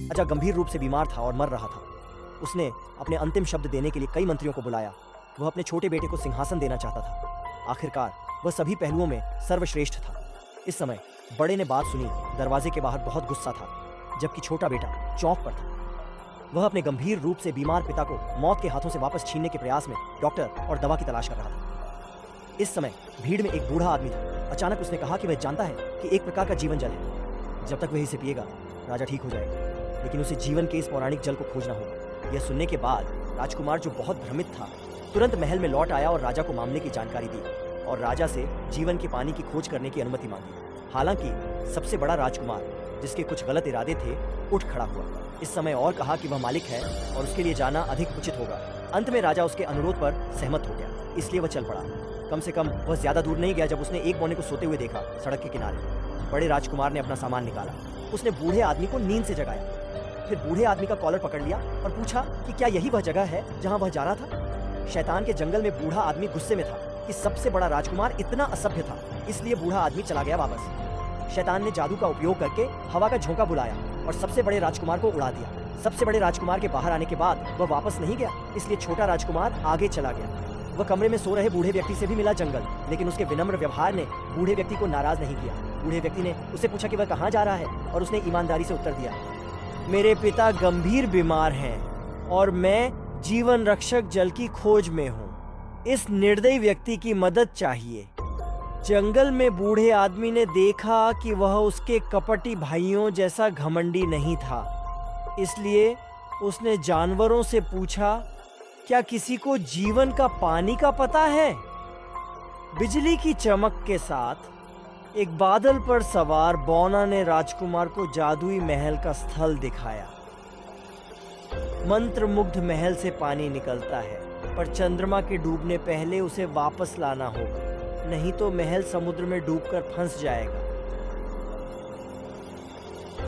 राजा गंभीर रूप से बीमार था और मर रहा था। उसने अपने अंतिम शब्द देने के लिए कई मंत्रियों को बुलाया। वह अपने छोटे बेटे को सिंहासन देना चाहता था। आखिरकार वह सभी पहलुओं में सर्वश्रेष्ठ था। इस समय बड़े ने बात सुनी। दरवाजे के बाहर बहुत गुस्सा था, जबकि छोटा बेटा चौंक पर था। वह अपने गंभीर रूप से बीमार पिता को मौत के हाथों से वापस छीनने के प्रयास में डॉक्टर और दवा की तलाश कर रहा था। इस समय भीड़ में एक बूढ़ा आदमी था। अचानक उसने कहा कि वह जानता है कि एक प्रकार का जीवन जल है, जब तक वह इसे पिएगा राजा ठीक हो जाएगा, लेकिन उसे जीवन के इस पौराणिक जल को खोजना होगा। यह सुनने के बाद राजकुमार, जो बहुत भ्रमित था, तुरंत महल में लौट आया और राजा को मामले की जानकारी दी और राजा से जीवन के पानी की खोज करने की अनुमति मांगी। हालांकि सबसे बड़ा राजकुमार, जिसके कुछ गलत इरादे थे, उठ खड़ा हुआ इस समय और कहा कि वह मालिक है और उसके लिए जाना अधिक उचित होगा। अंत में राजा उसके अनुरोध पर सहमत हो गया, इसलिए वह चल पड़ा। कम से कम वह ज्यादा दूर नहीं गया जब उसने एक बौने को सोते हुए देखा सड़क के किनारे। बड़े राजकुमार ने अपना सामान निकाला। उसने बूढ़े आदमी को नींद से जगाया, फिर बूढ़े आदमी का कॉलर पकड़ लिया और पूछा कि क्या यही वह जगह है जहां वह जा रहा था। शैतान के जंगल में बूढ़ा आदमी गुस्से में था कि सबसे बड़ा राजकुमार इतना असभ्य था, इसलिए बूढ़ा आदमी चला गया वापस। शैतान ने जादू का उपयोग करके हवा का झोंका बुलाया और सबसे बड़े राजकुमार को उड़ा दिया। सबसे बड़े राजकुमार के बाहर आने के बाद वह वापस नहीं गया, इसलिए छोटा राजकुमार आगे चला गया। वह कमरे में सो रहे बूढ़े व्यक्ति से भी मिला जंगल, लेकिन उसके विनम्र व्यवहार ने बूढ़े व्यक्ति को नाराज नहीं किया। बूढ़े व्यक्ति ने उससे पूछा कि वह कहाँ जा रहा है और उसने ईमानदारी से उत्तर दिया, मेरे पिता गंभीर बीमार हैं और मैं जीवन रक्षक जल की खोज में हूँ। इस निर्दयी व्यक्ति की मदद चाहिए। जंगल में बूढ़े आदमी ने देखा कि वह उसके कपटी भाइयों जैसा घमंडी नहीं था, इसलिए उसने जानवरों से पूछा, क्या किसी को जीवन का पानी का पता है? बिजली की चमक के साथ एक बादल पर सवार बौना ने राजकुमार को जादुई महल का स्थल दिखाया। मंत्रमुग्ध महल से पानी निकलता है, पर चंद्रमा के डूबने पहले उसे वापस लाना होगा, नहीं तो महल समुद्र में डूबकर फंस जाएगा।